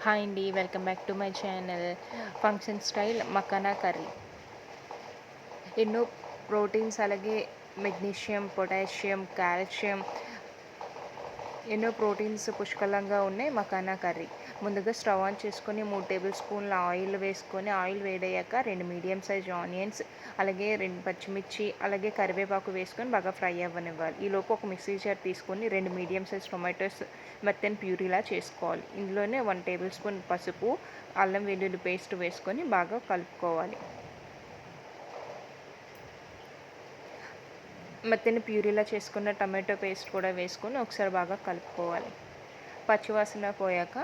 Hi అండి. Welcome back to my channel. Function style makhana curry. ఎన్నో proteins అలాగే magnesium, potassium, calcium ఎన్నో proteins పుష్కలంగా ఉన్నాయి మకానా కర్రీ. ముందుగా స్టవ్ ఆన్ చేసుకొని 3 టేబుల్ స్పూన్ల ఆయిల్ వేసుకొని, ఆయిల్ వేడయ్యాక 2 మీడియం సైజ్ ఆనియన్స్, అలాగే 2 పచ్చిమిర్చి, అలాగే కరివేపాకు వేసుకొని బాగా ఫ్రై అవ్వనివ్వాలి. ఈలోపు ఒక మిక్సీ జార్ తీసుకొని 2 మీడియం సైజ్ టొమాటోస్ మెత్తని ప్యూరీలా చేసుకోవాలి. ఇందులోనే 1 టేబుల్ స్పూన్ పసుపు, అల్లం వెల్లుల్లి పేస్ట్ వేసుకొని బాగా కలుపుకోవాలి. మెత్తని ప్యూరీలా చేసుకున్న టమాటో పేస్ట్ కూడా వేసుకొని ఒకసారి బాగా కలుపుకోవాలి. పచ్చివాసన పోయాక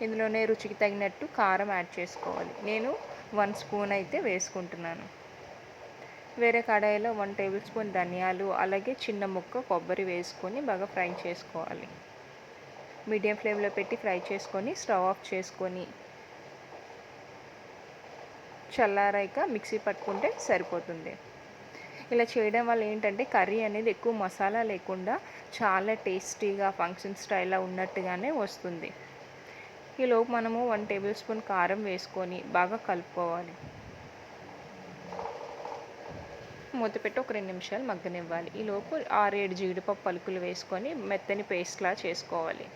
ఇందులోనే రుచికి తగినట్టు కారం యాడ్ చేసుకోవాలి. నేను 1 స్పూన్ అయితే వేసుకుంటున్నాను. వేరే కడాయిలో 1 టేబుల్ స్పూన్ ధనియాలు, అలాగే చిన్న ముక్క కొబ్బరి వేసుకొని బాగా ఫ్రై చేసుకోవాలి. మీడియం ఫ్లేమ్లో పెట్టి ఫ్రై చేసుకొని స్టవ్ ఆఫ్ చేసుకొని చల్లారాక మిక్సీ పట్టుకుంటే సరిపోతుంది. ఇలా చేయడం వల్ల ఏంటంటే కర్రీ అనేది ఎక్కువ మసాలా లేకుండా చాలా టేస్టీగా ఫంక్షన్ స్టైల్లో ఉన్నట్టుగానే వస్తుంది. ఈలోపు మనము 1 టేబుల్ స్పూన్ కారం వేసుకొని బాగా కలుపుకోవాలి. మూత పెట్టి ఒక 2 నిమిషాలు మగ్గనివ్వాలి. ఈలోపు 6, 7 జీడిపప్పు పలుకులు వేసుకొని మెత్తని పేస్ట్లా చేసుకోవాలి.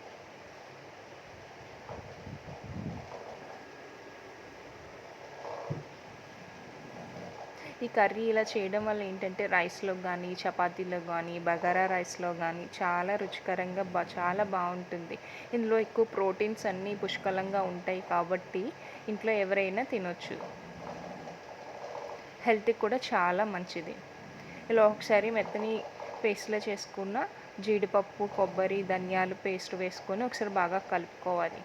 ఈ కర్రీ ఇలా చేయడం వల్ల ఏంటంటే రైస్లో కానీ, చపాతీలో కానీ, బగారా రైస్లో కానీ చాలా రుచికరంగా చాలా బాగుంటుంది. ఇందులో ఎక్కువ ప్రోటీన్స్ అన్నీ పుష్కలంగా ఉంటాయి కాబట్టి ఇంట్లో ఎవరైనా తినొచ్చు. హెల్త్కి కూడా చాలా మంచిది. ఇలా ఒకసారి మెత్తని పేస్ట్లా చేసుకున్న జీడిపప్పు, కొబ్బరి, ధనియాలు పేస్ట్ వేసుకొని ఒకసారి బాగా కలుపుకోవాలి.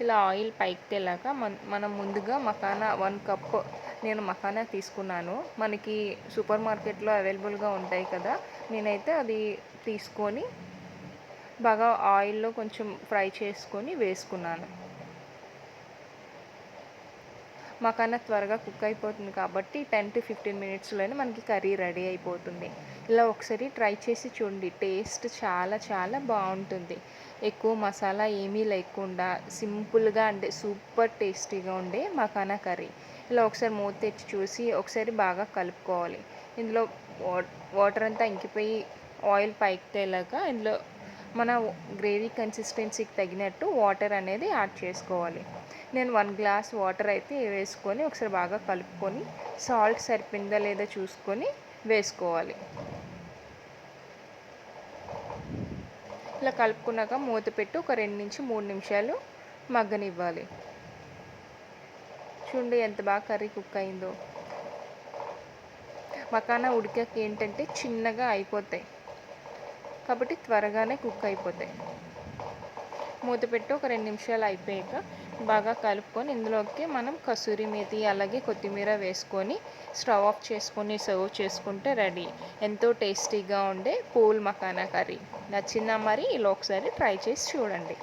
ఇలా ఆయిల్ పైకి తేలాక మనం ముందుగా మకానా 1 కప్ నేను మకానా తీసుకున్నాను. మనకి సూపర్ మార్కెట్లో అవైలబుల్గా ఉంటాయి కదా, నేనైతే అది తీసుకొని బాగా ఆయిల్లో కొంచెం ఫ్రై చేసుకొని వేసుకున్నాను. మకానా త్వరగా కుక్ అయిపోతుంది కాబట్టి 10 to 15 మినిట్స్లోనే మనకి కర్రీ రెడీ అయిపోతుంది. ఇలా ఒకసారి ట్రై చేసి చూడండి. టేస్ట్ చాలా చాలా బాగుంటుంది. ఎక్కువ మసాలా ఏమీ లేకుండా సింపుల్గా అంటే సూపర్ టేస్టీగా ఉండే మకానా కర్రీ. ఇలా ఒకసారి మూత తెచ్చి చూసి ఒకసారి బాగా కలుపుకోవాలి. ఇందులో వాటర్ అంతా ఇంకిపోయి ఆయిల్ పైకి తేలాక ఇందులో మన గ్రేవీ కన్సిస్టెన్సీకి తగినట్టు వాటర్ అనేది యాడ్ చేసుకోవాలి. నేను 1 గ్లాస్ వాటర్ అయితే వేసుకొని ఒకసారి బాగా కలుపుకొని సాల్ట్ సరిపోయిందా లేదా చూసుకొని వేసుకోవాలి. ఇలా కలుపుకున్నాక మూత పెట్టి ఒక 2 నుంచి 3 నిమిషాలు మగ్గనివ్వాలి. చూడండి ఎంత బాగా కర్రీ కుక్ అయిందో. మకానా ఉడికాక ఏంటంటే చిన్నగా అయిపోతాయి కాబట్టి త్వరగానే కుక్ అయిపోతాయి. మూత పెట్టి ఒక 2 నిమిషాలు అయిపోయాక బాగా కలుపుకొని ఇందులోకి మనం కసూరి మేతి అలాగే కొత్తిమీర వేసుకొని స్టవ్ ఆఫ్ చేసుకొని సర్వ్ చేసుకుంటే రెడీ. ఎంతో టేస్టీగా ఉండే పూల్ మకానా కర్రీ. నచ్చిందా మరి? ఇలా ఒకసారి ట్రై చేసి చూడండి.